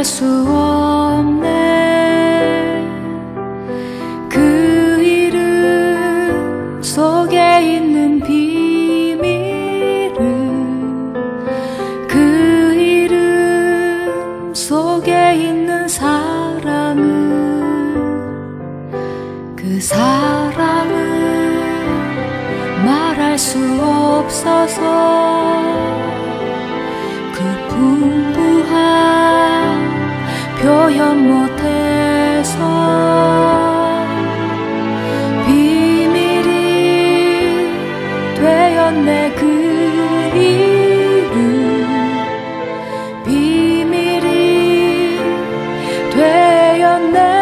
말할 수 없네. 그 이름 속에 있는 비밀을, 그 이름 속에 있는 사랑을, 그 사랑을 말할 수 없어서 그 풍부한 표현 못해서 비밀이 되었네. 그 이름 비밀이 되었네.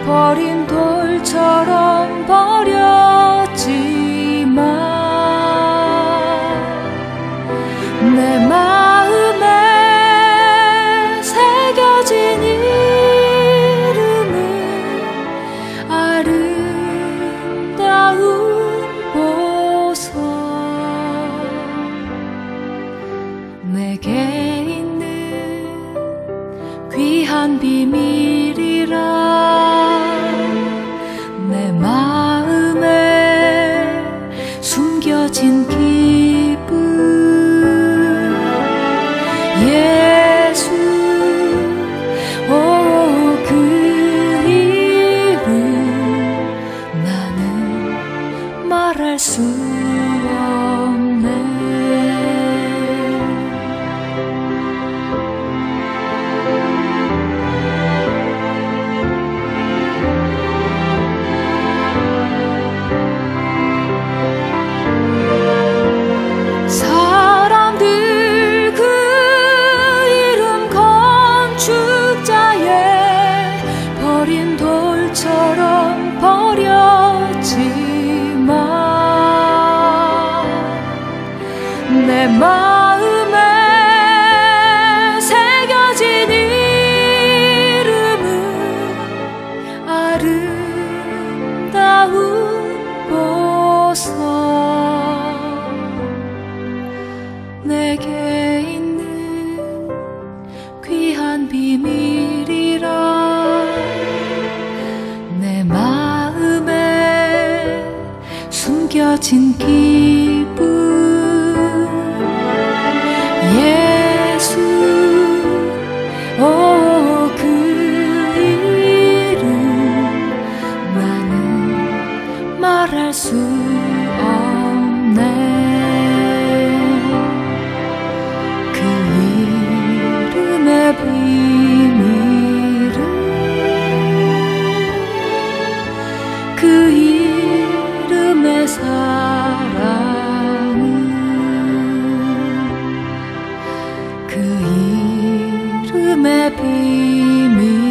버린 돌처럼 버렸지만 내 마음에 새겨진 이름은 아름다운 보석. 내게 있는 귀한 비밀이라 내 마음에 숨겨진 기쁨. 예수, 오, 그 이름 나는 말할 수 없네. 내 마음에 새겨진 이름은 아름다운 보석. 내게 있는 귀한 비밀이라 내 마음에 숨겨진 기쁨. 예수, 오, 그 이름 나는 말할 수 없네. 그 이름의 비밀은, 그 이름의 사랑은, 그 이름의 비밀은,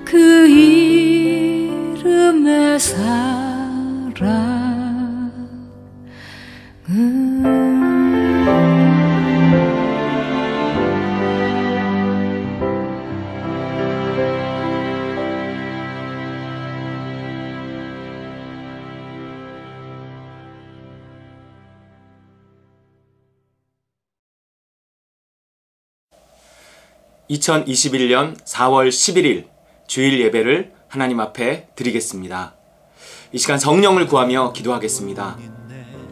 그 이름의 사랑은. (2021년 4월 11일) 주일 예배를 하나님 앞에 드리겠습니다. 이 시간 성령을 구하며 기도하겠습니다.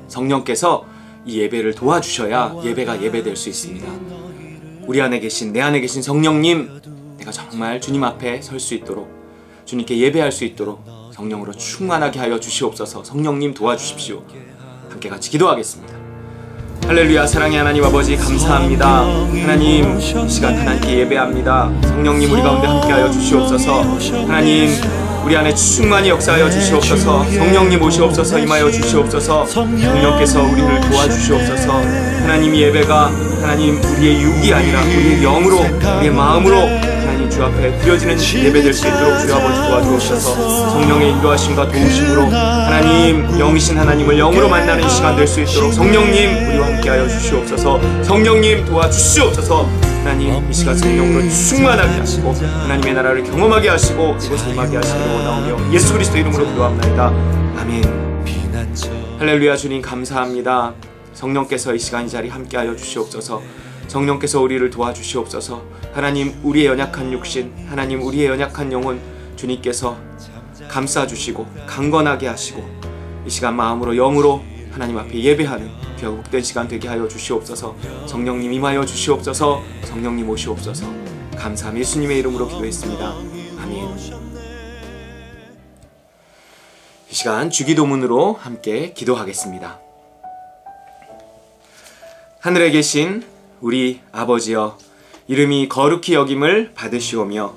성령께서 이 예배를 도와주셔야 예배가 예배될 수 있습니다. 우리 안에 계신, 내 안에 계신 성령님, 내가 정말 주님 앞에 설 수 있도록, 주님께 예배할 수 있도록 성령으로 충만하게 하여 주시옵소서. 성령님 도와주십시오. 함께 같이 기도하겠습니다. 할렐루야. 사랑의 하나님 아버지, 감사합니다. 하나님, 이 시간 하나님께 예배합니다. 성령님 우리 가운데 함께하여 주시옵소서. 하나님, 우리 안에 충만히 역사하여 주시옵소서. 성령님 오시옵소서. 임하여 주시옵소서. 성령께서 우리를 도와주시옵소서. 하나님, 이 예배가 하나님 우리의 육이 아니라 우리의 영으로, 우리의 마음으로 하나님 주 주 앞에 드려지는 예배될 수 있도록 주 아버지 도와주옵소서. 성령의 인도하심과 도우심으로 하나님, 영이신 하나님을 영으로 만나는 시간 될 수 있도록 성령님 우리와 함께하여 주시옵소서. 성령님 도와주시옵소서. 하나님, 이 시간 성령으로 충만하게 하시고 하나님의 나라를 경험하게 하시고 이곳에 임하게 하시기를 원하오며 예수 그리스도 이름으로 기도합나이다. 아멘. 할렐루야. 주님 감사합니다. 성령께서 이 시간 이 자리 함께하여 주시옵소서. 성령께서 우리를 도와주시옵소서. 하나님, 우리의 연약한 육신, 하나님 우리의 연약한 영혼 주님께서 감싸주시고 강건하게 하시고 이 시간 마음으로 영으로 하나님 앞에 예배하는 귀하고 복된 시간 되게 하여 주시옵소서. 성령님 임하여 주시옵소서. 성령님 오시옵소서. 감사함 예수님의 이름으로 기도했습니다. 아멘. 이 시간 주기도문으로 함께 기도하겠습니다. 하늘에 계신 우리 아버지여, 이름이 거룩히 여김을 받으시오며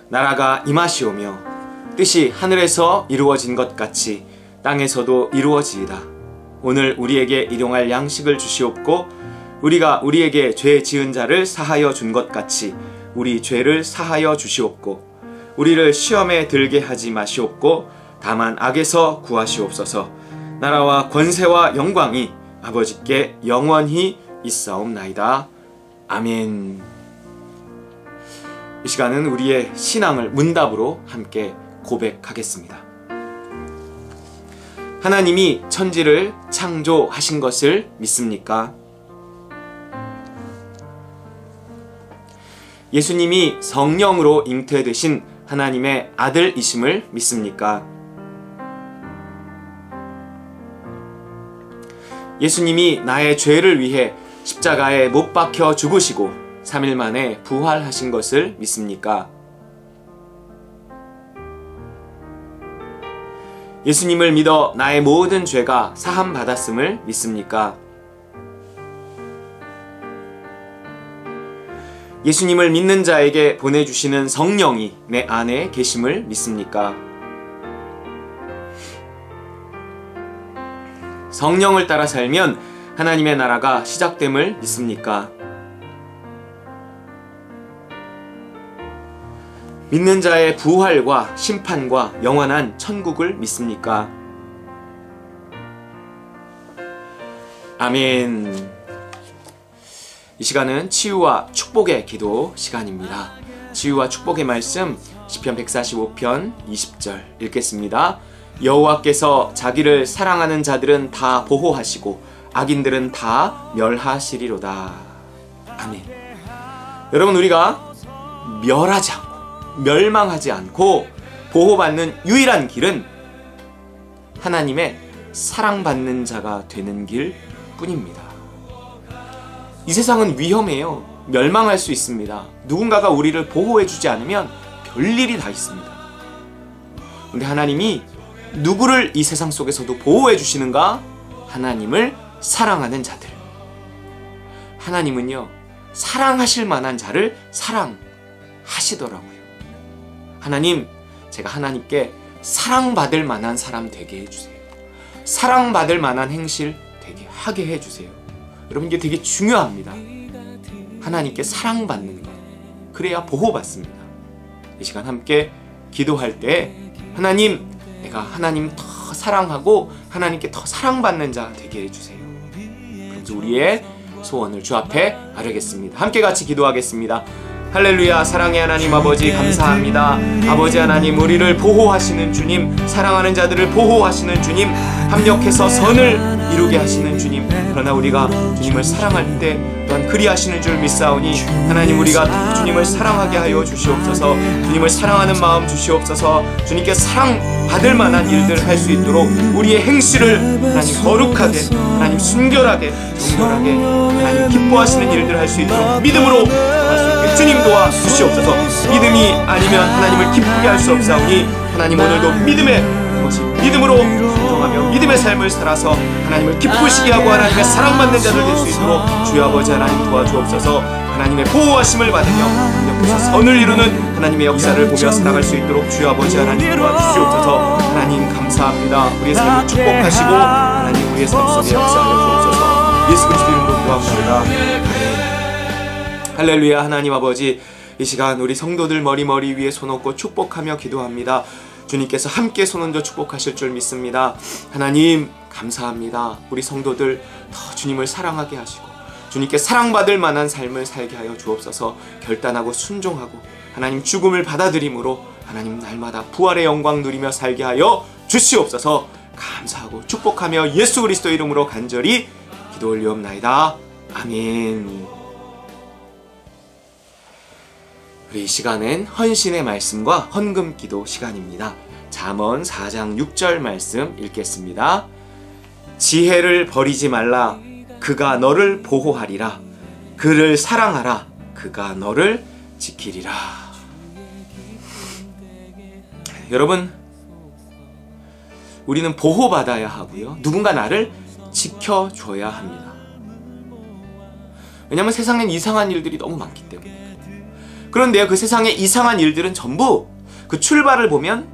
나라가 임하시오며 뜻이 하늘에서 이루어진 것 같이 땅에서도 이루어지이다. 오늘 우리에게 일용할 양식을 주시옵고 우리가 우리에게 죄 지은 자를 사하여 준 것 같이 우리 죄를 사하여 주시옵고 우리를 시험에 들게 하지 마시옵고 다만 악에서 구하시옵소서. 나라와 권세와 영광이 아버지께 영원히 있사옵나이다. 아멘. 이 시간은 우리의 신앙을 문답으로 함께 고백하겠습니다. 하나님이 천지를 창조하신 것을 믿습니까? 예수님이 성령으로 잉태되신 하나님의 아들이심을 믿습니까? 예수님이 나의 죄를 위해 십자가에 못 박혀 죽으시고 3일 만에 부활하신 것을 믿습니까? 예수님을 믿어 나의 모든 죄가 사함 받았음을 믿습니까? 예수님을 믿는 자에게 보내주시는 성령이 내 안에 계심을 믿습니까? 성령을 따라 살면 하나님의 나라가 시작됨을 믿습니까? 믿는 자의 부활과 심판과 영원한 천국을 믿습니까? 아멘. 이 시간은 치유와 축복의 기도 시간입니다. 치유와 축복의 말씀 시편 145편 20절 읽겠습니다. 여호와께서 자기를 사랑하는 자들은 다 보호하시고 악인들은 다 멸하시리로다. 아멘. 여러분, 우리가 멸하지 않고 멸망하지 않고 보호받는 유일한 길은 하나님의 사랑받는 자가 되는 길 뿐입니다. 이 세상은 위험해요. 멸망할 수 있습니다. 누군가가 우리를 보호해주지 않으면 별일이 다 있습니다. 근데 하나님이 누구를 이 세상 속에서도 보호해주시는가? 하나님을 사랑하는 자들. 하나님은요, 사랑하실 만한 자를 사랑하시더라고요. 하나님, 제가 하나님께 사랑받을 만한 사람 되게 해주세요. 사랑받을 만한 행실 되게 하게 해주세요. 여러분, 이게 되게 중요합니다. 하나님께 사랑받는 것, 그래야 보호받습니다. 이 시간 함께 기도할 때 하나님, 내가 하나님 더 사랑하고 하나님께 더 사랑받는 자 되게 해주세요. 그래서 우리의 소원을 주 앞에 아뢰겠습니다. 함께 같이 기도하겠습니다. 할렐루야. 사랑의 하나님 아버지 감사합니다. 아버지 하나님, 우리를 보호하시는 주님, 사랑하는 자들을 보호하시는 주님, 합력해서 선을 이루게 하시는 주님, 그러나 우리가 주님을 사랑할 때 또한 그리하시는 줄 믿사오니 하나님, 우리가 주님을 사랑하게 하여 주시옵소서. 주님을 사랑하는 마음 주시옵소서. 주님께 사랑받을 만한 일들 할 수 있도록 우리의 행실을 하나님 거룩하게, 하나님 순결하게, 정결하게, 하나님 기뻐하시는 일들 할 수 있도록 믿음으로 할 수 있게 주님 도와 주시옵소서. 믿음이 아니면 하나님을 기쁘게 할 수 없사오니 하나님, 오늘도 믿음으로 순종하며 믿음의 삶을 살아서 하나님을 기쁘시게 하고 하나님의 사랑받는 자들 될 수 있도록 주여 아버지 하나님 도와주옵소서. 하나님의 보호하심을 받으며 옆에서 선을 이루는 하나님의 역사를 보며 살아갈 수 있도록 주여 아버지 하나님 도와주시옵소서. 하나님 감사합니다. 우리의 삶을 축복하시고 하나님 우리의 삶 속에 역사하여 주옵소서. 예수 그리스도 이름으로 기도합니다. 할렐루야. 하나님 아버지, 이 시간 우리 성도들 머리 위에 손 얹고 축복하며 기도합니다. 주님께서 함께 손 얹어 축복하실 줄 믿습니다. 하나님 감사합니다. 우리 성도들 더 주님을 사랑하게 하시고 주님께 사랑받을 만한 삶을 살게 하여 주옵소서. 결단하고 순종하고 하나님 죽음을 받아들임으로 하나님 날마다 부활의 영광 누리며 살게 하여 주시옵소서. 감사하고 축복하며 예수 그리스도 이름으로 간절히 기도 올리옵나이다. 아멘. 우리 이 시간엔 헌신의 말씀과 헌금 기도 시간입니다. 잠언 4장 6절 말씀 읽겠습니다. 지혜를 버리지 말라. 그가 너를 보호하리라. 그를 사랑하라. 그가 너를 지키리라. 여러분, 우리는 보호받아야 하고요. 누군가 나를 지켜줘야 합니다. 왜냐하면 세상엔 이상한 일들이 너무 많기 때문에. 그런데요, 그 세상의 이상한 일들은 전부 그 출발을 보면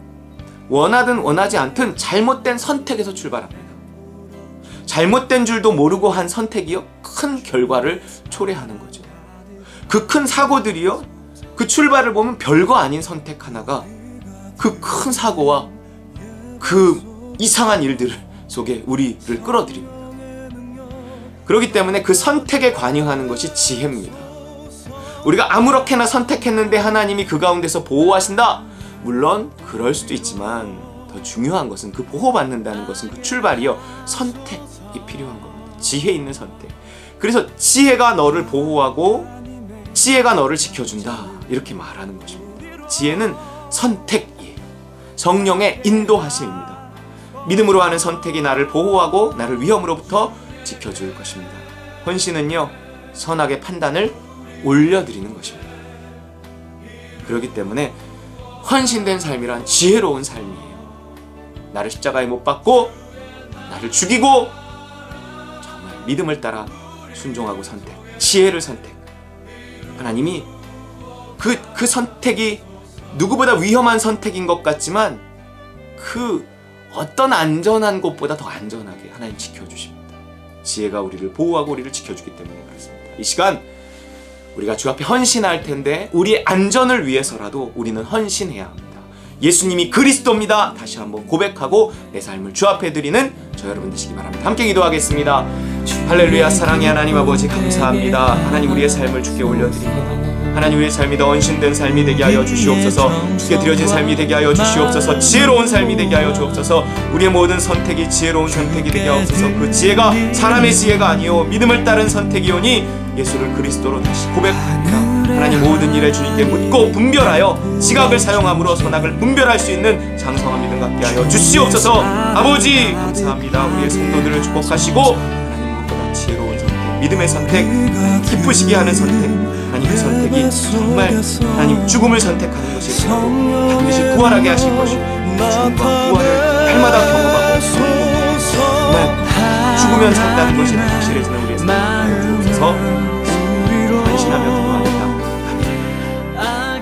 원하든 원하지 않든 잘못된 선택에서 출발합니다. 잘못된 줄도 모르고 한 선택이요, 큰 결과를 초래하는 거죠. 그 큰 사고들이요, 그 출발을 보면 별거 아닌 선택 하나가 그 큰 사고와 그 이상한 일들 속에 우리를 끌어들입니다. 그렇기 때문에 그 선택에 관여하는 것이 지혜입니다. 우리가 아무렇게나 선택했는데 하나님이 그 가운데서 보호하신다? 물론 그럴 수도 있지만 더 중요한 것은 그 보호받는다는 것은 그 출발이요, 선택이 필요한 겁니다. 지혜 있는 선택. 그래서 지혜가 너를 보호하고 지혜가 너를 지켜준다, 이렇게 말하는 것입니다. 지혜는 선택이에요. 성령의 인도하심입니다. 믿음으로 하는 선택이 나를 보호하고 나를 위험으로부터 지켜줄 것입니다. 헌신은요, 선악의 판단을 올려드리는 것입니다. 그렇기 때문에 헌신된 삶이란 지혜로운 삶이에요. 나를 십자가에 못 박고 나를 죽이고 정말 믿음을 따라 순종하고 선택, 지혜를 선택. 하나님이 그 선택이 누구보다 위험한 선택인 것 같지만 그 어떤 안전한 곳보다 더 안전하게 하나님 지켜주십니다. 지혜가 우리를 보호하고 우리를 지켜주기 때문에 그렇습니다. 이 시간 우리가 주 앞에 헌신할 텐데 우리의 안전을 위해서라도 우리는 헌신해야 합니다. 예수님이 그리스도입니다. 다시 한번 고백하고 내 삶을 주 앞에 드리는 저 여러분 되시기 바랍니다. 함께 기도하겠습니다. 할렐루야. 사랑의 하나님 아버지 감사합니다. 하나님 우리의 삶을 주께 올려드립니다. 하나님 우리의 삶이 더 헌신된 삶이 되게 하여 주시옵소서. 주께 드려진 삶이 되게 하여 주시옵소서. 지혜로운 삶이 되게 하여 주옵소서. 우리의 모든 선택이 지혜로운 선택이 되게 하옵소서. 그 지혜가 사람의 지혜가 아니요 믿음을 따른 선택이오니 예수를 그리스도로 다시 고백합니다. 하나님 모든 일에 주님께 묻고 분별하여 지각을 사용함으로 선악을 분별할 수 있는 장성한 믿음 갖게 하여 주시옵소서. 아버지 감사합니다. 우리의 성도들을 축복하시고 하나님 무엇보다 지혜로운 선택, 믿음의 선택, 기쁘시게 하는 선택, 하나님 그 선택이 정말 하나님 죽음을 선택하는 것이 아니고 반드시 부활하게 하실 것이고 죽음과 부활을 날마다 경험하고 정말 죽으면 산다는 것이 확실해지는 우리의 삶을 주옵소서. 헌신하며 기도합니다. 아멘.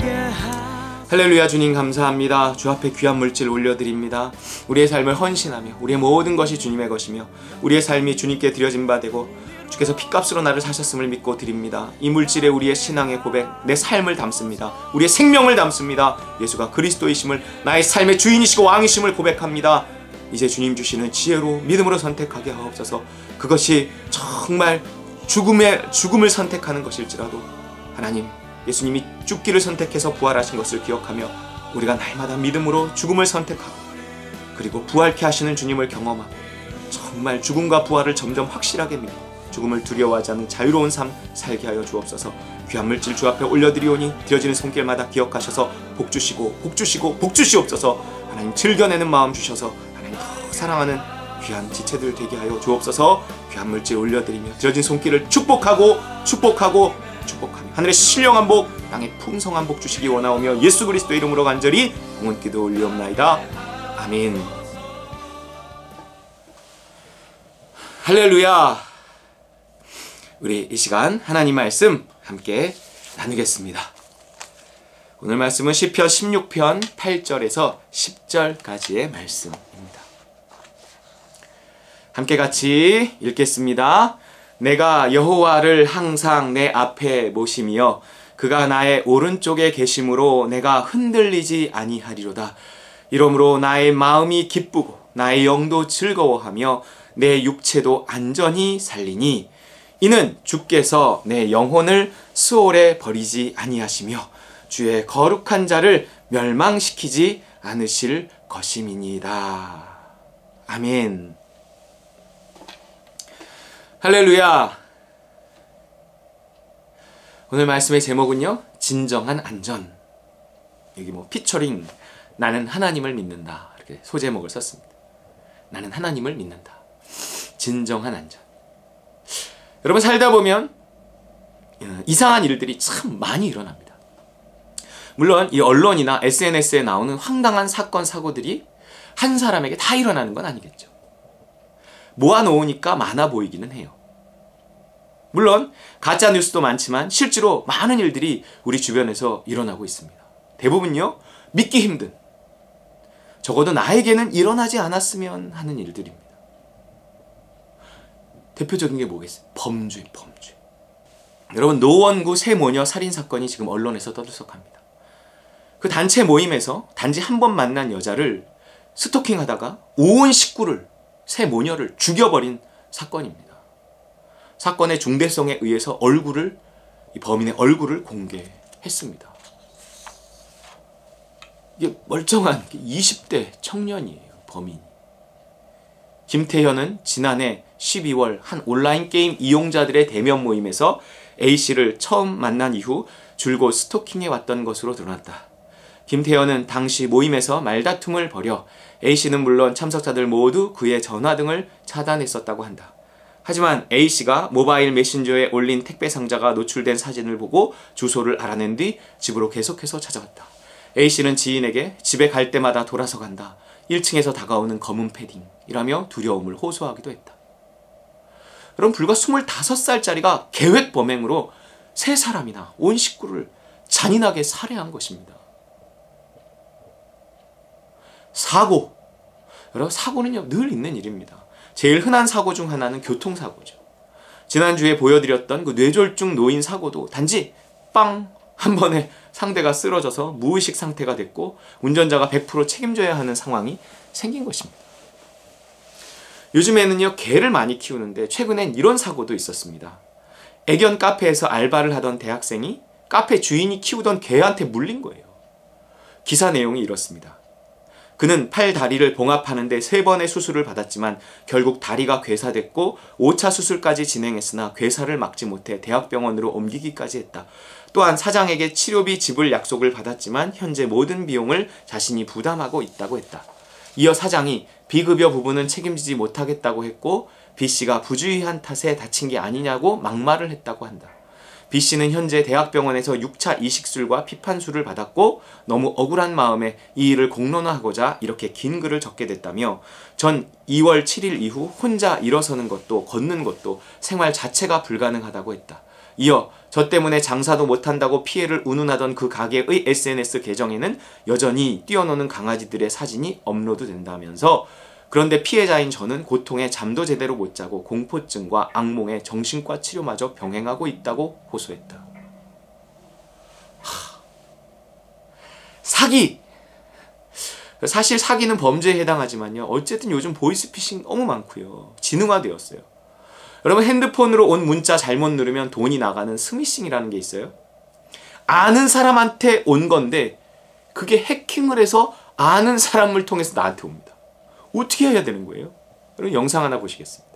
할렐루야. 주님 감사합니다. 주 앞에 귀한 물질 올려드립니다. 우리의 삶을 헌신하며 우리의 모든 것이 주님의 것이며 우리의 삶이 주님께 드려진 바 되고 주께서 핏값으로 나를 사셨음을 믿고 드립니다. 이 물질에 우리의 신앙의 고백, 내 삶을 담습니다. 우리의 생명을 담습니다. 예수가 그리스도이심을, 나의 삶의 주인이시고 왕이심을 고백합니다. 이제 주님 주시는 지혜로 믿음으로 선택하게 하옵소서. 그것이 정말 죽음을 선택하는 것일지라도 하나님 예수님이 죽기를 선택해서 부활하신 것을 기억하며 우리가 날마다 믿음으로 죽음을 선택하고 그리고 부활케 하시는 주님을 경험하고 정말 죽음과 부활을 점점 확실하게 믿고 죽음을 두려워하지 않는 자유로운 삶 살게 하여 주옵소서. 귀한 물질 주 앞에 올려드리오니 드려지는 손길마다 기억하셔서 복 주시옵소서. 하나님 즐겨내는 마음 주셔서 하나님 더 사랑하는 귀한 지체들 되게 하여 주옵소서. 귀한 물질 올려드리며 드려진 손길을 축복하며 하늘의 신령한 복, 땅의 풍성한 복 주시기 원하오며 예수 그리스도 이름으로 간절히 공헌기도 올리옵나이다. 아멘. 할렐루야. 우리 이 시간 하나님 말씀 함께 나누겠습니다. 오늘 말씀은 시편 16편 8절에서 10절까지의 말씀입니다. 함께 같이 읽겠습니다. 내가 여호와를 항상 내 앞에 모시며 그가 나의 오른쪽에 계심으로 내가 흔들리지 아니하리로다. 이러므로 나의 마음이 기쁘고 나의 영도 즐거워하며 내 육체도 안전히 살리니 이는 주께서 내 영혼을 수월에 버리지 아니하시며 주의 거룩한 자를 멸망시키지 않으실 것임이니이다. 아멘. 할렐루야. 오늘 말씀의 제목은요, 진정한 안전. 여기 피처링 나는 하나님을 믿는다, 이렇게 소제목을 썼습니다. 나는 하나님을 믿는다. 진정한 안전. 여러분, 살다 보면 이상한 일들이 참 많이 일어납니다. 물론 이 언론이나 SNS에 나오는 황당한 사건, 사고들이 한 사람에게 다 일어나는 건 아니겠죠. 모아놓으니까 많아 보이기는 해요. 물론 가짜 뉴스도 많지만 실제로 많은 일들이 우리 주변에서 일어나고 있습니다. 대부분요, 믿기 힘든, 적어도 나에게는 일어나지 않았으면 하는 일들입니다. 대표적인 게 뭐겠어요? 범죄. 여러분, 노원구 세 모녀 살인 사건이 지금 언론에서 떠들썩합니다. 그 단체 모임에서 단지 한 번 만난 여자를 스토킹하다가 온 식구를, 세 모녀를 죽여버린 사건입니다. 사건의 중대성에 의해서 이 범인의 얼굴을 공개했습니다. 이게 멀쩡한 20대 청년이에요, 범인이. 김태현은 지난해 12월 한 온라인 게임 이용자들의 대면 모임에서 A씨를 처음 만난 이후 줄곧 스토킹해 왔던 것으로 드러났다. 김태현은 당시 모임에서 말다툼을 벌여 A씨는 물론 참석자들 모두 그의 전화 등을 차단했었다고 한다. 하지만 A씨가 모바일 메신저에 올린 택배 상자가 노출된 사진을 보고 주소를 알아낸 뒤 집으로 계속해서 찾아왔다. A씨는 지인에게 집에 갈 때마다 돌아서 간다. 1층에서 다가오는 검은 패딩이라며 두려움을 호소하기도 했다. 그럼 불과 25살짜리가 계획 범행으로 3사람이나 온 식구를 잔인하게 살해한 것입니다. 사고. 여러분, 사고는요, 늘 있는 일입니다. 제일 흔한 사고 중 하나는 교통사고죠. 지난주에 보여드렸던 그 뇌졸중 노인 사고도 단지 빵! 한 번에 상대가 쓰러져서 무의식 상태가 됐고 운전자가 100% 책임져야 하는 상황이 생긴 것입니다. 요즘에는요, 개를 많이 키우는데 최근엔 이런 사고도 있었습니다. 애견 카페에서 알바를 하던 대학생이 카페 주인이 키우던 개한테 물린 거예요. 기사 내용이 이렇습니다. 그는 팔, 다리를 봉합하는데 3번의 수술을 받았지만 결국 다리가 괴사됐고 5차 수술까지 진행했으나 괴사를 막지 못해 대학병원으로 옮기기까지 했다. 또한 사장에게 치료비 지불 약속을 받았지만 현재 모든 비용을 자신이 부담하고 있다고 했다. 이어 사장이 비급여 부분은 책임지지 못하겠다고 했고 B씨가 부주의한 탓에 다친 게 아니냐고 막말을 했다고 한다. B씨는 현재 대학병원에서 6차 이식술과 피판술을 받았고 너무 억울한 마음에 이 일을 공론화하고자 이렇게 긴 글을 적게 됐다며 전 2월 7일 이후 혼자 일어서는 것도 걷는 것도 생활 자체가 불가능하다고 했다. 이어 저 때문에 장사도 못한다고 피해를 운운하던 그 가게의 SNS 계정에는 여전히 뛰어노는 강아지들의 사진이 업로드된다면서 그런데 피해자인 저는 고통에 잠도 제대로 못 자고 공포증과 악몽에 정신과 치료마저 병행하고 있다고 호소했다. 사기! 사실 사기는 범죄에 해당하지만요. 어쨌든 요즘 보이스피싱 너무 많고요. 지능화되었어요. 여러분, 핸드폰으로 온 문자 잘못 누르면 돈이 나가는 스미싱이라는 게 있어요. 아는 사람한테 온 건데 그게 해킹을 해서 아는 사람을 통해서 나한테 옵니다. 어떻게 해야 되는 거예요? 여러분, 영상 하나 보시겠습니다.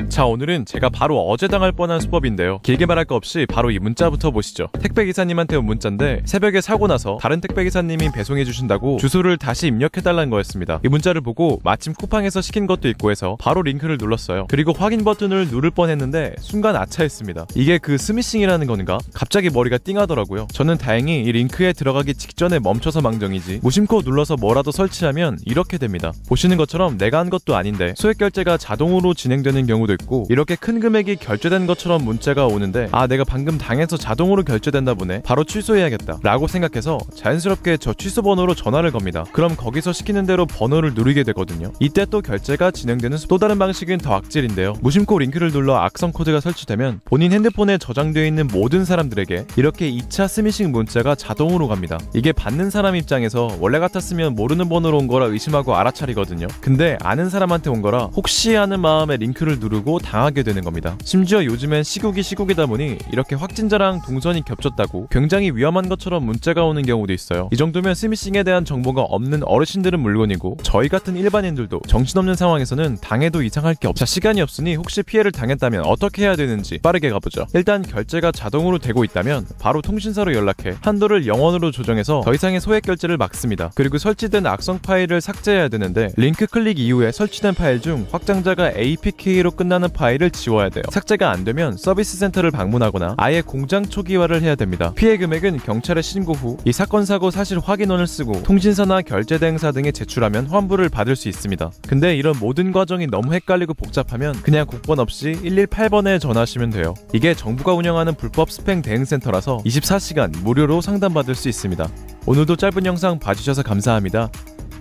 자, 오늘은 제가 바로 어제 당할 뻔한 수법인데요. 길게 말할 거 없이 바로 이 문자부터 보시죠. 택배기사님한테 온 문자인데 새벽에 사고 나서 다른 택배기사님이 배송해 주신다고 주소를 다시 입력해달라는 거였습니다. 이 문자를 보고 마침 쿠팡에서 시킨 것도 있고 해서 바로 링크를 눌렀어요. 그리고 확인 버튼을 누를 뻔했는데 순간 아차했습니다. 이게 그 스미싱이라는 건가? 갑자기 머리가 띵하더라고요. 저는 다행히 이 링크에 들어가기 직전에 멈춰서 망정이지 무심코 눌러서 뭐라도 설치하면 이렇게 됩니다. 보시는 것처럼 내가 한 것도 아닌데 소액 결제가 자동으로 진행되는 경우도 경우도 있고, 이렇게 큰 금액이 결제된 것처럼 문자가 오는데 아 내가 방금 당해서 자동으로 결제됐나 보네, 바로 취소해야겠다 라고 생각해서 자연스럽게 저 취소 번호로 전화를 겁니다. 그럼 거기서 시키는 대로 번호를 누르게 되거든요. 이때 또 결제가 진행되는 또 다른 방식은 더 악질인데요. 무심코 링크를 눌러 악성 코드가 설치되면 본인 핸드폰에 저장되어 있는 모든 사람들에게 이렇게 2차 스미싱 문자가 자동으로 갑니다. 이게 받는 사람 입장에서 원래 같았으면 모르는 번호로 온 거라 의심하고 알아차리거든요. 근데 아는 사람한테 온 거라 혹시 하는 마음에 링크를 누르고 당하게 되는 겁니다. 심지어 요즘엔 시국이다 보니 이렇게 확진자랑 동선이 겹쳤다고 굉장히 위험한 것처럼 문자가 오는 경우도 있어요. 이 정도면 스미싱에 대한 정보가 없는 어르신들은 물론이고 저희 같은 일반인들도 정신없는 상황에서는 당해도 이상할 게 없자. 시간이 없으니 혹시 피해를 당했다면 어떻게 해야 되는지 빠르게 가보죠. 일단 결제가 자동으로 되고 있다면 바로 통신사로 연락해 한도를 0원으로 조정해서 더 이상의 소액 결제를 막습니다. 그리고 설치된 악성 파일을 삭제해야 되는데 링크 클릭 이후에 설치된 파일 중 확장자가 APK로 끝나는 파일을 지워야 돼요. 삭제가 안 되면 서비스 센터를 방문하거나 아예 공장 초기화를 해야 됩니다. 피해 금액은 경찰에 신고 후 이 사건 사고 사실 확인원을 쓰고 통신사나 결제 대행사 등에 제출하면 환불을 받을 수 있습니다. 근데 이런 모든 과정이 너무 헷갈리고 복잡하면 그냥 국번 없이 118번에 전화하시면 돼요. 이게 정부가 운영하는 불법 스팸 대응센터라서 24시간 무료로 상담받을 수 있습니다. 오늘도 짧은 영상 봐주셔서 감사합니다.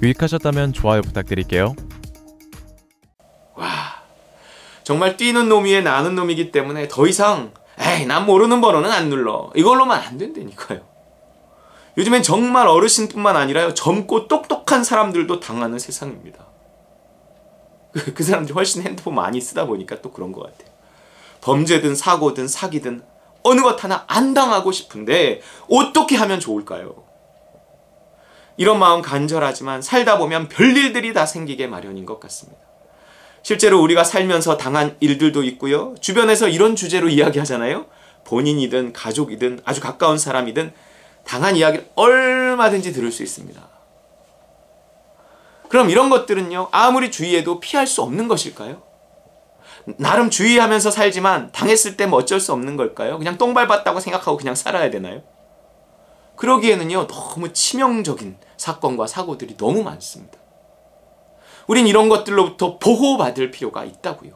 유익하셨다면 좋아요 부탁드릴게요. 와, 정말 뛰는 놈 위에 나는 놈이기 때문에 더 이상 에이 난 모르는 번호는 안 눌러 이걸로만 안 된다니까요. 요즘엔 정말 어르신뿐만 아니라요, 젊고 똑똑한 사람들도 당하는 세상입니다. 그 사람들이 훨씬 핸드폰 많이 쓰다 보니까 또 그런 것 같아요. 범죄든 사고든 사기든 어느 것 하나 안 당하고 싶은데 어떻게 하면 좋을까요? 이런 마음 간절하지만 살다 보면 별일들이 다 생기게 마련인 것 같습니다. 실제로 우리가 살면서 당한 일들도 있고요. 주변에서 이런 주제로 이야기하잖아요. 본인이든 가족이든 아주 가까운 사람이든 당한 이야기를 얼마든지 들을 수 있습니다. 그럼 이런 것들은요, 아무리 주의해도 피할 수 없는 것일까요? 나름 주의하면서 살지만 당했을 때 뭐 어쩔 수 없는 걸까요? 그냥 똥 밟았다고 생각하고 그냥 살아야 되나요? 그러기에는요, 너무 치명적인 사건과 사고들이 너무 많습니다. 우린 이런 것들로부터 보호받을 필요가 있다고요.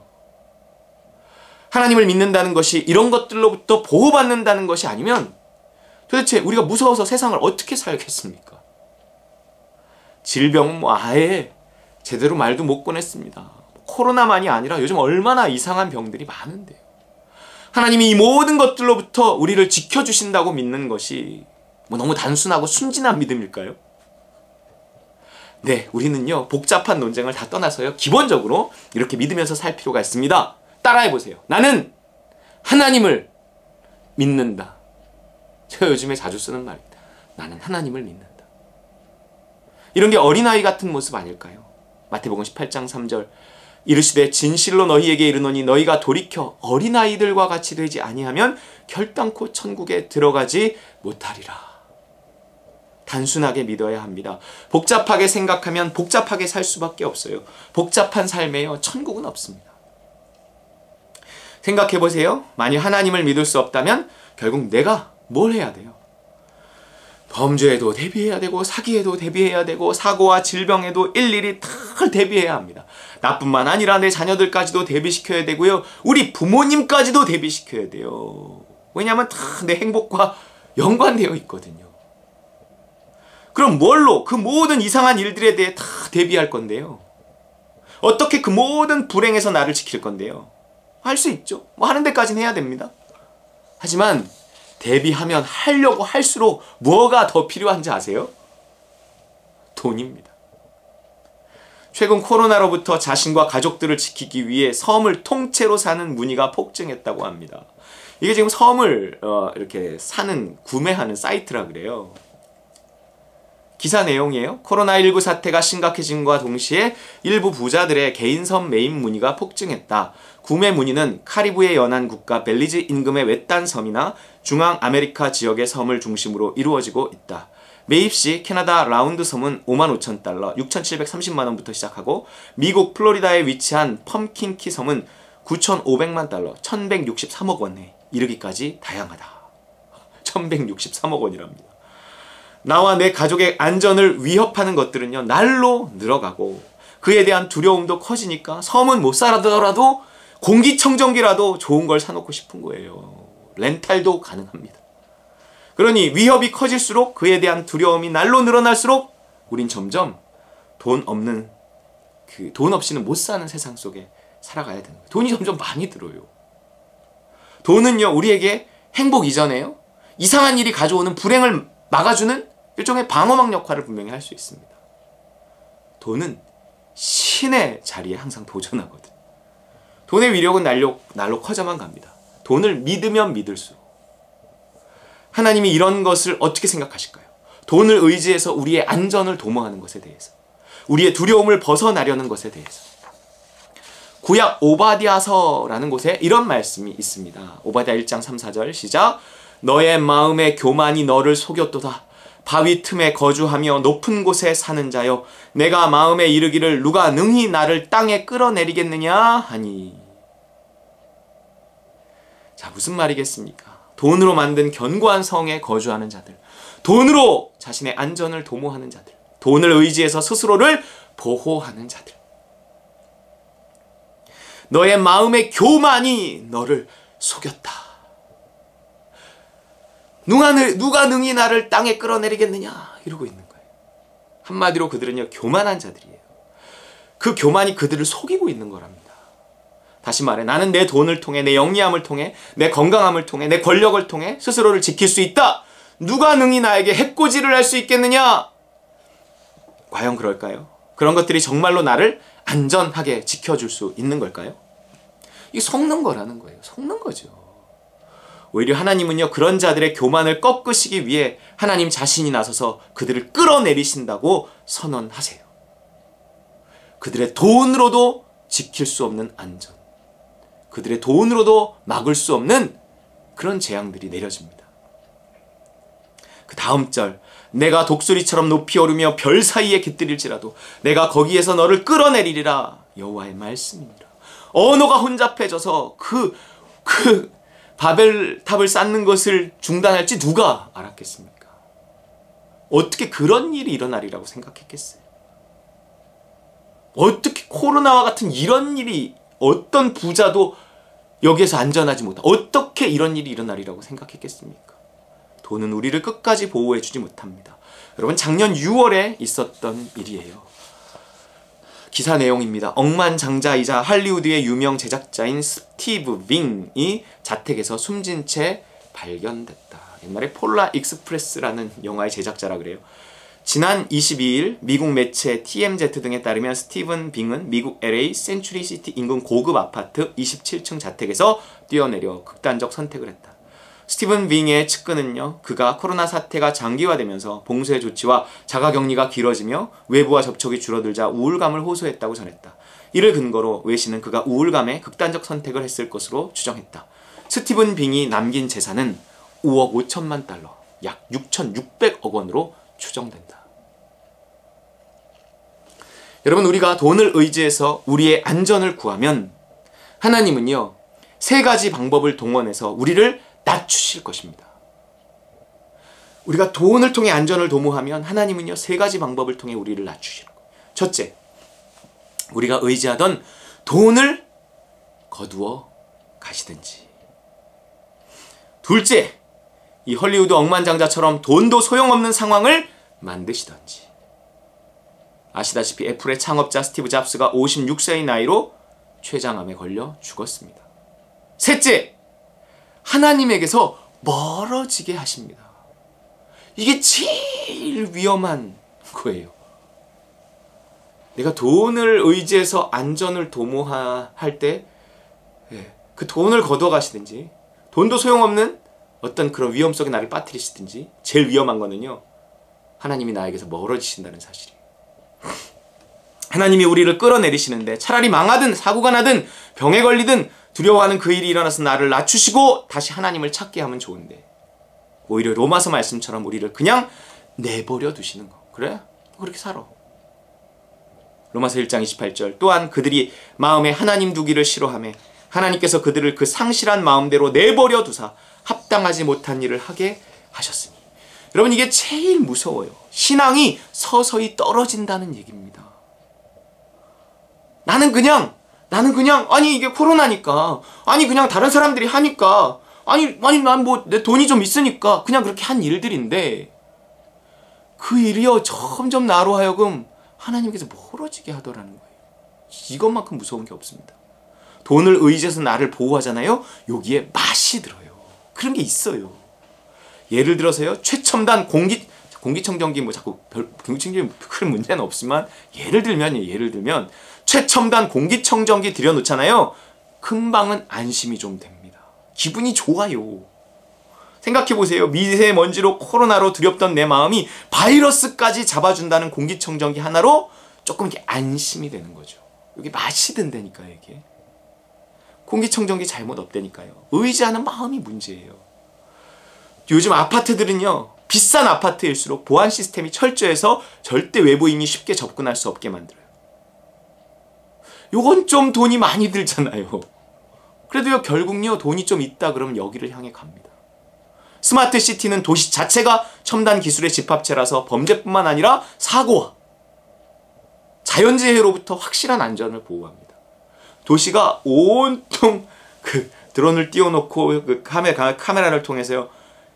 하나님을 믿는다는 것이 이런 것들로부터 보호받는다는 것이 아니면 도대체 우리가 무서워서 세상을 어떻게 살겠습니까? 질병은 뭐 아예 제대로 말도 못 꺼냈습니다. 코로나만이 아니라 요즘 얼마나 이상한 병들이 많은데요. 하나님이 이 모든 것들로부터 우리를 지켜주신다고 믿는 것이 뭐 너무 단순하고 순진한 믿음일까요? 네, 우리는요 복잡한 논쟁을 다 떠나서요 기본적으로 이렇게 믿으면서 살 필요가 있습니다. 따라해보세요. 나는 하나님을 믿는다. 제가 요즘에 자주 쓰는 말입니다. 나는 하나님을 믿는다. 이런 게 어린아이 같은 모습 아닐까요? 마태복음 18장 3절 이르시되 진실로 너희에게 이르노니 너희가 돌이켜 어린아이들과 같이 되지 아니하면 결단코 천국에 들어가지 못하리라. 단순하게 믿어야 합니다. 복잡하게 생각하면 복잡하게 살 수밖에 없어요. 복잡한 삶에요 천국은 없습니다. 생각해보세요. 만일 하나님을 믿을 수 없다면 결국 내가 뭘 해야 돼요? 범죄에도 대비해야 되고 사기에도 대비해야 되고 사고와 질병에도 일일이 다 대비해야 합니다. 나뿐만 아니라 내 자녀들까지도 대비시켜야 되고요. 우리 부모님까지도 대비시켜야 돼요. 왜냐하면 다 내 행복과 연관되어 있거든요. 그럼 뭘로 그 모든 이상한 일들에 대해 다 대비할 건데요. 어떻게 그 모든 불행에서 나를 지킬 건데요. 할 수 있죠. 뭐 하는 데까지는 해야 됩니다. 하지만 대비하면 하려고 할수록 뭐가 더 필요한지 아세요? 돈입니다. 최근 코로나로부터 자신과 가족들을 지키기 위해 섬을 통째로 사는 문의가 폭증했다고 합니다. 이게 지금 섬을 이렇게 구매하는 사이트라 그래요. 기사 내용이에요. 코로나19 사태가 심각해진과 동시에 일부 부자들의 개인섬 매입 문의가 폭증했다. 구매 문의는 카리브해 연안 국가 벨리즈 인근의 외딴 섬이나 중앙 아메리카 지역의 섬을 중심으로 이루어지고 있다. 매입 시 캐나다 라운드 섬은 55,000달러, 6,730만원부터 시작하고 미국 플로리다에 위치한 펌킨키 섬은 9,500만 달러, 1,163억 원에 이르기까지 다양하다. 1,163억 원이랍니다. 나와 내 가족의 안전을 위협하는 것들은요 날로 늘어가고 그에 대한 두려움도 커지니까 섬은 못 살아더라도 공기청정기라도 좋은 걸 사놓고 싶은 거예요. 렌탈도 가능합니다. 그러니 위협이 커질수록 그에 대한 두려움이 날로 늘어날수록 우린 점점 돈 없이는 못 사는 세상 속에 살아가야 되는 거예요. 돈이 점점 많이 들어요. 돈은요, 우리에게 행복 이전에요, 이상한 일이 가져오는 불행을 막아주는 일종의 방어막 역할을 분명히 할 수 있습니다. 돈은 신의 자리에 항상 도전하거든. 돈의 위력은 날로 커져만 갑니다. 돈을 믿으면 믿을수록. 하나님이 이런 것을 어떻게 생각하실까요? 돈을 의지해서 우리의 안전을 도모하는 것에 대해서, 우리의 두려움을 벗어나려는 것에 대해서. 구약 오바댜서라는 곳에 이런 말씀이 있습니다. 오바댜 1장 3, 4절 시작. 너의 마음의 교만이 너를 속였도다. 바위 틈에 거주하며 높은 곳에 사는 자여, 내가 마음에 이르기를 누가 능히 나를 땅에 끌어내리겠느냐 하니. 자, 무슨 말이겠습니까? 돈으로 만든 견고한 성에 거주하는 자들, 돈으로 자신의 안전을 도모하는 자들, 돈을 의지해서 스스로를 보호하는 자들. 너의 마음의 교만이 너를 속였다. 누가 능히 나를 땅에 끌어내리겠느냐 이러고 있는 거예요. 한마디로 그들은요, 교만한 자들이에요. 그 교만이 그들을 속이고 있는 거랍니다. 다시 말해, 나는 내 돈을 통해, 내 영리함을 통해, 내 건강함을 통해, 내 권력을 통해 스스로를 지킬 수 있다. 누가 능히 나에게 해코지를 할 수 있겠느냐? 과연 그럴까요? 그런 것들이 정말로 나를 안전하게 지켜줄 수 있는 걸까요? 이게 속는 거라는 거예요. 속는 거죠. 오히려 하나님은요, 그런 자들의 교만을 꺾으시기 위해 하나님 자신이 나서서 그들을 끌어내리신다고 선언하세요. 그들의 돈으로도 지킬 수 없는 안전, 그들의 돈으로도 막을 수 없는 그런 재앙들이 내려집니다. 그 다음 절, 내가 독수리처럼 높이 오르며 별 사이에 깃들일지라도 내가 거기에서 너를 끌어내리리라. 여호와의 말씀입니다. 언어가 혼잡해져서 그 바벨탑을 쌓는 것을 중단할지 누가 알았겠습니까? 어떻게 그런 일이 일어나리라고 생각했겠어요? 어떻게 코로나와 같은 이런 일이, 어떤 부자도 여기에서 안전하지 못하고 어떻게 이런 일이 일어나리라고 생각했겠습니까? 돈은 우리를 끝까지 보호해주지 못합니다. 여러분, 작년 6월에 있었던 일이에요. 기사 내용입니다. 억만장자이자 할리우드의 유명 제작자인 스티브 빙이 자택에서 숨진 채 발견됐다. 옛날에 폴라 익스프레스라는 영화의 제작자라 그래요. 지난 22일 미국 매체 TMZ 등에 따르면 스티븐 빙은 미국 LA 센츄리시티 인근 고급 아파트 27층 자택에서 뛰어내려 극단적 선택을 했다. 스티븐 빙의 측근은요, 그가 코로나 사태가 장기화되면서 봉쇄 조치와 자가격리가 길어지며 외부와 접촉이 줄어들자 우울감을 호소했다고 전했다. 이를 근거로 외신은 그가 우울감에 극단적 선택을 했을 것으로 추정했다. 스티븐 빙이 남긴 재산은 5억 5천만 달러, 약 6,600억 원으로 추정된다. 여러분, 우리가 돈을 의지해서 우리의 안전을 구하면 하나님은요, 세 가지 방법을 동원해서 우리를 낮추실 것입니다. 우리가 돈을 통해 안전을 도모하면 하나님은요, 세 가지 방법을 통해 우리를 낮추실 거예요. 첫째, 우리가 의지하던 돈을 거두어 가시든지. 둘째, 이 헐리우드 억만장자처럼 돈도 소용없는 상황을 만드시던지. 아시다시피 애플의 창업자 스티브 잡스가 56세의 나이로 췌장암에 걸려 죽었습니다. 셋째, 하나님에게서 멀어지게 하십니다. 이게 제일 위험한 거예요. 내가 돈을 의지해서 안전을 도모할 때 그 돈을 거둬가시든지, 돈도 소용없는 어떤 그런 위험 속에 나를 빠뜨리시든지, 제일 위험한 거는요, 하나님이 나에게서 멀어지신다는 사실이에요. 하나님이 우리를 끌어내리시는데 차라리 망하든 사고가 나든 병에 걸리든 두려워하는 그 일이 일어나서 나를 낮추시고 다시 하나님을 찾게 하면 좋은데, 오히려 로마서 말씀처럼 우리를 그냥 내버려 두시는 거. 그래? 그렇게 살아. 로마서 1장 28절, 또한 그들이 마음에 하나님 두기를 싫어하며 하나님께서 그들을 그 상실한 마음대로 내버려 두사 합당하지 못한 일을 하게 하셨으니. 여러분, 이게 제일 무서워요. 신앙이 서서히 떨어진다는 얘기입니다. 나는 그냥 나는 그냥 아니 이게 코로나니까 아니 그냥 다른 사람들이 하니까 아니 난 뭐 내 돈이 좀 있으니까 그냥 그렇게 한 일들인데 그 일이요 점점 나로 하여금 하나님께서 멀어지게 하더라는 거예요. 이것만큼 무서운 게 없습니다. 돈을 의지해서 나를 보호하잖아요. 여기에 맛이 들어요. 그런 게 있어요. 예를 들어서요. 최첨단 공기청정기 뭐 자꾸 공기청정기 큰 문제는 없지만 예를 들면 최첨단 공기청정기 들여놓잖아요. 금방은 안심이 좀 됩니다. 기분이 좋아요. 생각해보세요. 미세먼지로 코로나로 두렵던 내 마음이 바이러스까지 잡아준다는 공기청정기 하나로 조금 이렇게 안심이 되는 거죠. 여기 맛이 든다니까요. 이게 공기청정기 잘못 없다니까요. 의지하는 마음이 문제예요. 요즘 아파트들은요. 비싼 아파트일수록 보안 시스템이 철저해서 절대 외부인이 쉽게 접근할 수 없게 만들어요. 요건 좀 돈이 많이 들잖아요. 그래도요 결국요 돈이 좀 있다 그러면 여기를 향해 갑니다. 스마트 시티는 도시 자체가 첨단 기술의 집합체라서 범죄뿐만 아니라 사고와 자연재해로부터 확실한 안전을 보호합니다. 도시가 온통 그 드론을 띄워놓고 그 카메라를 통해서요.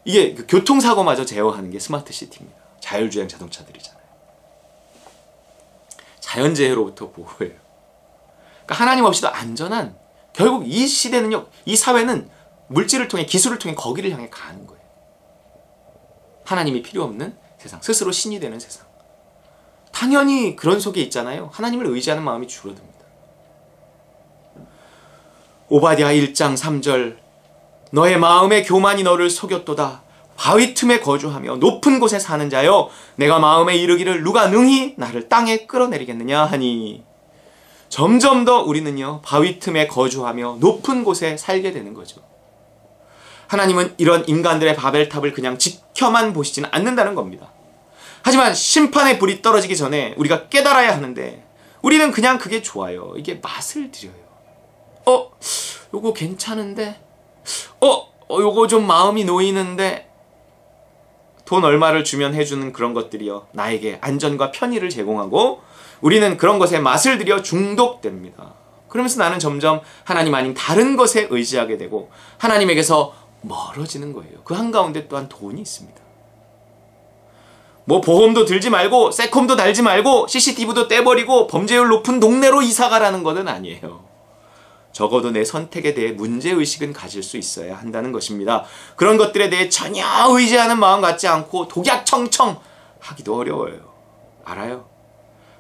이게 그 교통사고마저 제어하는 게 스마트 시티입니다. 자율주행 자동차들이잖아요. 자연재해로부터 보호해요. 그러니까 하나님 없이도 안전한 결국 이 시대는요. 이 사회는 물질을 통해 기술을 통해 거기를 향해 가는 거예요. 하나님이 필요 없는 세상. 스스로 신이 되는 세상. 당연히 그런 속에 있잖아요. 하나님을 의지하는 마음이 줄어듭니다. 오바댜 1장 3절 너의 마음의 교만이 너를 속였도다. 바위 틈에 거주하며 높은 곳에 사는 자여 내가 마음에 이르기를 누가 능히 나를 땅에 끌어내리겠느냐 하니 점점 더 우리는요 바위 틈에 거주하며 높은 곳에 살게 되는 거죠. 하나님은 이런 인간들의 바벨탑을 그냥 지켜만 보시지는 않는다는 겁니다. 하지만 심판의 불이 떨어지기 전에 우리가 깨달아야 하는데 우리는 그냥 그게 좋아요. 이게 맛을 들여요. 요거 괜찮은데? 요거 좀 마음이 놓이는데? 돈 얼마를 주면 해주는 그런 것들이요. 나에게 안전과 편의를 제공하고 우리는 그런 것에 맛을 들여 중독됩니다. 그러면서 나는 점점 하나님 아닌 다른 것에 의지하게 되고 하나님에게서 멀어지는 거예요. 그 한가운데 또한 돈이 있습니다. 뭐 보험도 들지 말고 세콤도 달지 말고 CCTV도 떼버리고 범죄율 높은 동네로 이사가라는 것은 아니에요. 적어도 내 선택에 대해 문제의식은 가질 수 있어야 한다는 것입니다. 그런 것들에 대해 전혀 의지하는 마음 갖지 않고 독약청청 하기도 어려워요. 알아요.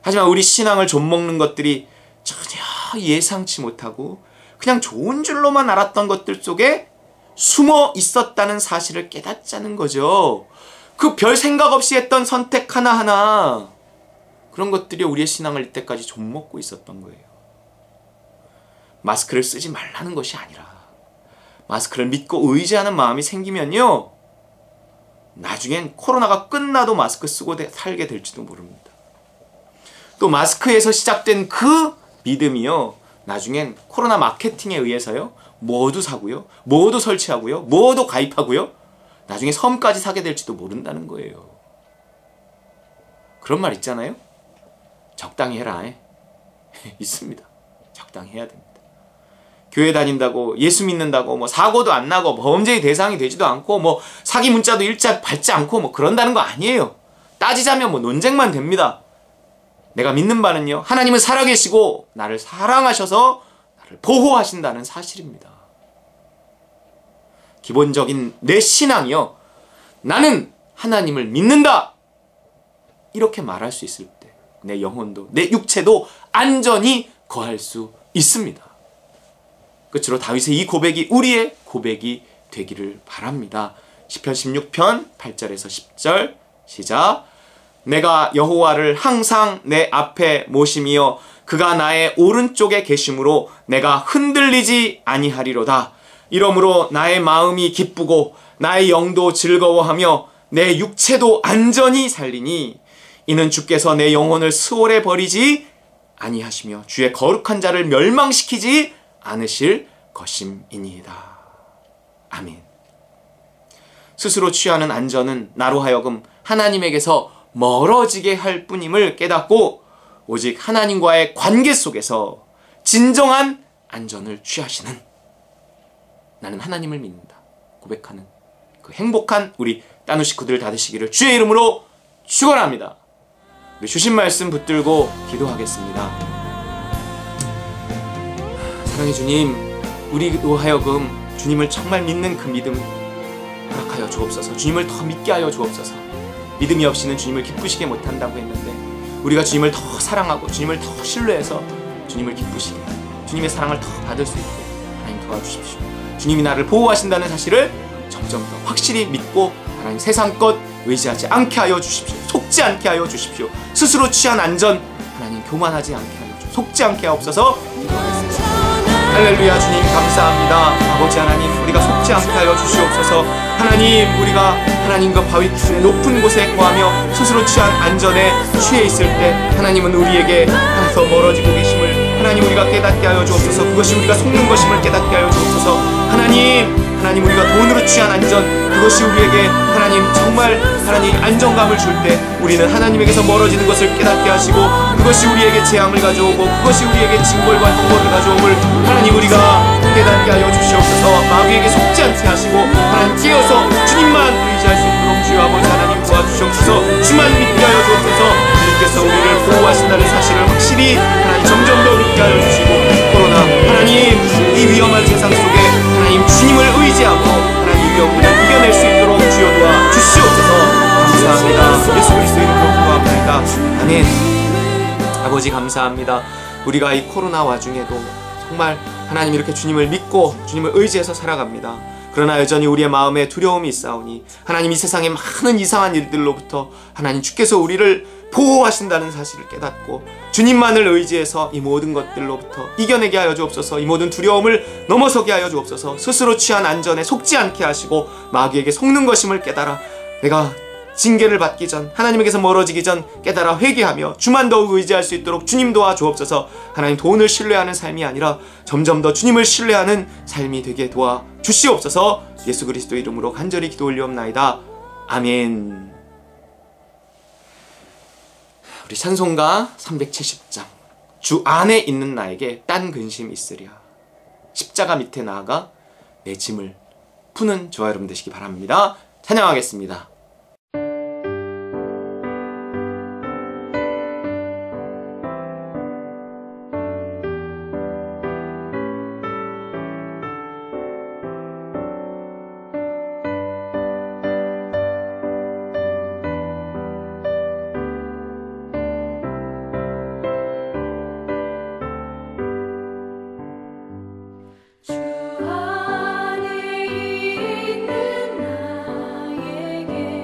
하지만 우리 신앙을 좀먹는 것들이 전혀 예상치 못하고 그냥 좋은 줄로만 알았던 것들 속에 숨어 있었다는 사실을 깨닫자는 거죠. 그 별 생각 없이 했던 선택 하나하나 그런 것들이 우리의 신앙을 이때까지 좀먹고 있었던 거예요. 마스크를 쓰지 말라는 것이 아니라 마스크를 믿고 의지하는 마음이 생기면요 나중엔 코로나가 끝나도 마스크 쓰고 살게 될지도 모릅니다. 또 마스크에서 시작된 그 믿음이요 나중엔 코로나 마케팅에 의해서요 뭐도 사고요 뭐도 설치하고요 뭐도 가입하고요 나중에 섬까지 사게 될지도 모른다는 거예요. 그런 말 있잖아요. 적당히 해라. 있습니다. 적당히 해야 됩니다. 교회 다닌다고 예수 믿는다고 뭐 사고도 안 나고 범죄의 대상이 되지도 않고 뭐 사기 문자도 일자 받지 않고 뭐 그런다는 거 아니에요. 따지자면 뭐 논쟁만 됩니다. 내가 믿는 바는요 하나님은 살아계시고 나를 사랑하셔서 나를 보호하신다는 사실입니다. 기본적인 내 신앙이요 나는 하나님을 믿는다 이렇게 말할 수 있을 때 내 영혼도 내 육체도 안전히 거할 수 있습니다. 끝으로 다윗의 이 고백이 우리의 고백이 되기를 바랍니다. 시편 16편 8절에서 10절 시작. 내가 여호와를 항상 내 앞에 모심이여 그가 나의 오른쪽에 계심으로 내가 흔들리지 아니하리로다. 이러므로 나의 마음이 기쁘고 나의 영도 즐거워하며 내 육체도 안전히 살리니 이는 주께서 내 영혼을 스올에 버리지 아니하시며 주의 거룩한 자를 멸망시키지 않으실 것임이니이다. 아멘. 스스로 취하는 안전은 나로 하여금 하나님에게서 멀어지게 할 뿐임을 깨닫고 오직 하나님과의 관계 속에서 진정한 안전을 취하시는, 나는 하나님을 믿는다 고백하는 그 행복한 우리 따누 식구들 다 되시기를 주의 이름으로 축원합니다. 우리 주신 말씀 붙들고 기도하겠습니다. 사랑의 주님, 우리로 하여금 주님을 정말 믿는 그 믿음 허락하여 주옵소서. 주님을 더 믿게 하여 주옵소서. 믿음이 없이는 주님을 기쁘시게 못한다고 했는데, 우리가 주님을 더 사랑하고 주님을 더 신뢰해서 주님을 기쁘시게, 주님의 사랑을 더 받을 수 있게 하나님 도와주십시오. 주님이 나를 보호하신다는 사실을 점점 더 확실히 믿고 하나님 세상 것 의지하지 않게 하여 주십시오. 속지 않게 하여 주십시오. 스스로 취한 안전 하나님 교만하지 않게 하여 주십시오. 속지 않게 하옵소서. 기도하겠습니다. 할렐루야. 주님 감사합니다. 아버지 하나님, 우리가 속지 않게 하여 주시옵소서. 하나님, 우리가 하나님과 바위 높은 곳에 거하며 스스로 취한 안전에 취해 있을 때 하나님은 우리에게 더 멀어지고 계심을 하나님 우리가 깨닫게 하여 주옵소서. 그것이 우리가 속는 것임을 깨닫게 하여 주옵소서. 하나님 우리가 돈으로 취한 안전, 그것이 우리에게 하나님 정말 하나님 안정감을 줄 때 우리는 하나님에게서 멀어지는 것을 깨닫게 하시고, 그것이 우리에게 재앙을 가져오고 그것이 우리에게 징벌과 형벌을 가져옴을 하나님 우리가 깨닫게 하여 주시옵소서. 마귀에게 속지 않게 하시고 하나님 깨어서 주님만 의지할 수 있도록 주여 아버지 하나님 도와주시옵소서. 주만 믿게 하여 주옵소서. 주님께서 우리를 보호하신다는 사실을 확실히 하나님 점점 더 믿게 하여 주시고, 코로나 하나님 이 위험한 세상 속에 하나님 주님을 의지하고 하나님 위험을 이겨낼 수 있도록 주여 도와 주시옵소서. 감사합니다. 예수 그리스도 이름으로 기도합니다. 아멘. 아버지 감사합니다. 우리가 이 코로나 와중에도 정말 하나님 이렇게 주님을 믿고 주님을 의지해서 살아갑니다. 그러나 여전히 우리의 마음에 두려움이 있사오니 하나님 이 세상의 많은 이상한 일들로부터 하나님 주께서 우리를 보호하신다는 사실을 깨닫고 주님만을 의지해서 이 모든 것들로부터 이겨내게 하여 주옵소서. 이 모든 두려움을 넘어서게 하여 주옵소서. 스스로 취한 안전에 속지 않게 하시고 마귀에게 속는 것임을 깨달아 내가 징계를 받기 전, 하나님에게서 멀어지기 전 깨달아 회개하며 주만 더욱 의지할 수 있도록 주님 도와주옵소서. 하나님 돈을 신뢰하는 삶이 아니라 점점 더 주님을 신뢰하는 삶이 되게 도와주시옵소서. 예수 그리스도 이름으로 간절히 기도 올리옵나이다. 아멘. 우리 찬송가 370장, 주 안에 있는 나에게 딴 근심 있으랴. 십자가 밑에 나아가 내 짐을 푸는 저와 여러분 되시기 바랍니다. 찬양하겠습니다. 주 안에 있는 나에게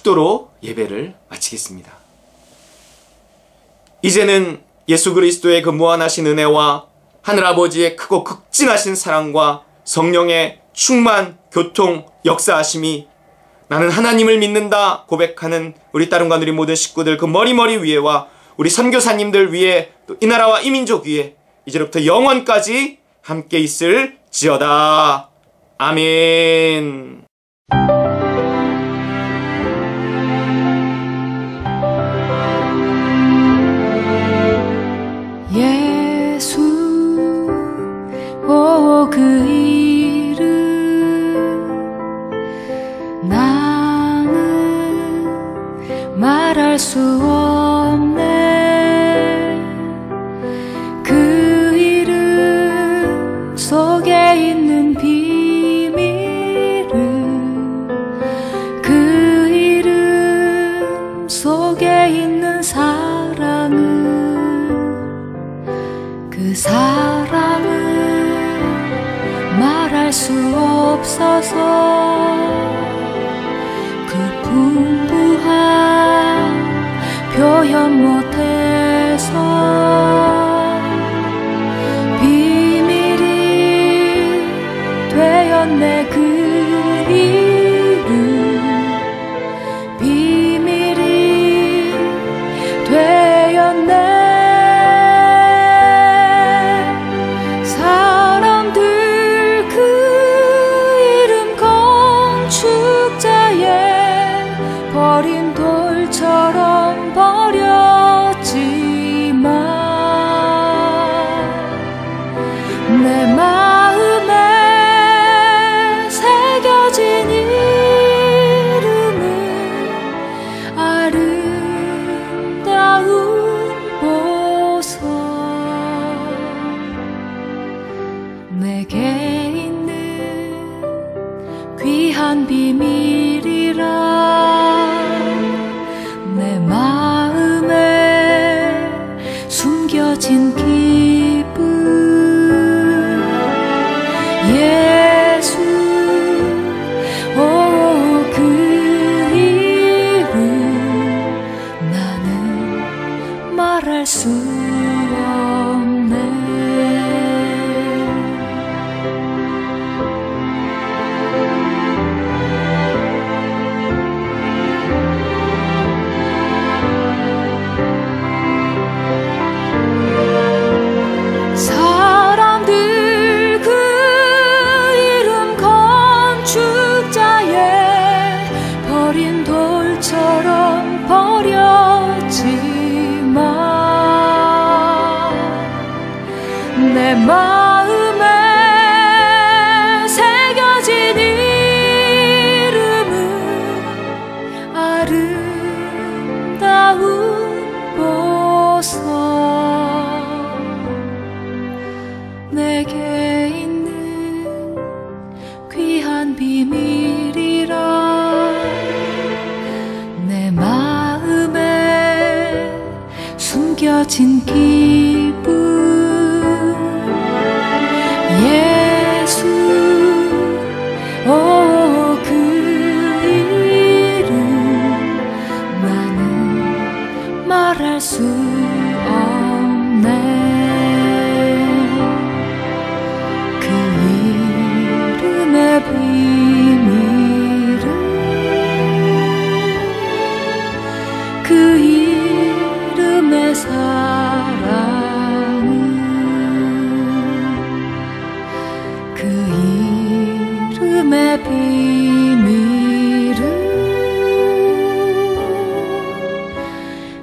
기도로 예배를 마치겠습니다. 이제는 예수 그리스도의 그 무한하신 은혜와 하늘아버지의 크고 극진하신 사랑과 성령의 충만, 교통, 역사하심이 나는 하나님을 믿는다 고백하는 우리 따름과 우리 모든 식구들 그 머리머리 위에와 우리 선교사님들 위에 또 이 나라와 이 민족 위에 이제부터 영원까지 함께 있을지어다. 아멘. 예수 오 그 이름 나는 말할 수 없네. 그 이름 속에 있는 비밀을 그 이름 속에 있는 사랑을 그 사랑을 말할 수 없어서 그 풍부한 표현 못해서 비밀이 되었네. 그 이름 비밀이 되었네. 버린 돌처럼 버렸지만 내 마음에 새겨진 이름은 아름다운 보석. 내게 있는 귀한 비밀이라 내 마음에 숨겨진 기쁨. 예수 오 그 이름 나는 말할 수 없네. 사람들 그 이름 건축자의 버린 돌처럼 버렸지만 내 마음에 새겨진 이름은 아름다운 보석. 내게 있는 귀한 비밀이라 내 마음에 숨겨진 기쁨. 예수 오 그 이름 나는 말할 수 없네. 비밀은 그 이름의 사랑은 그 이름의 비밀은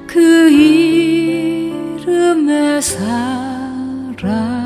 그 이름의 사랑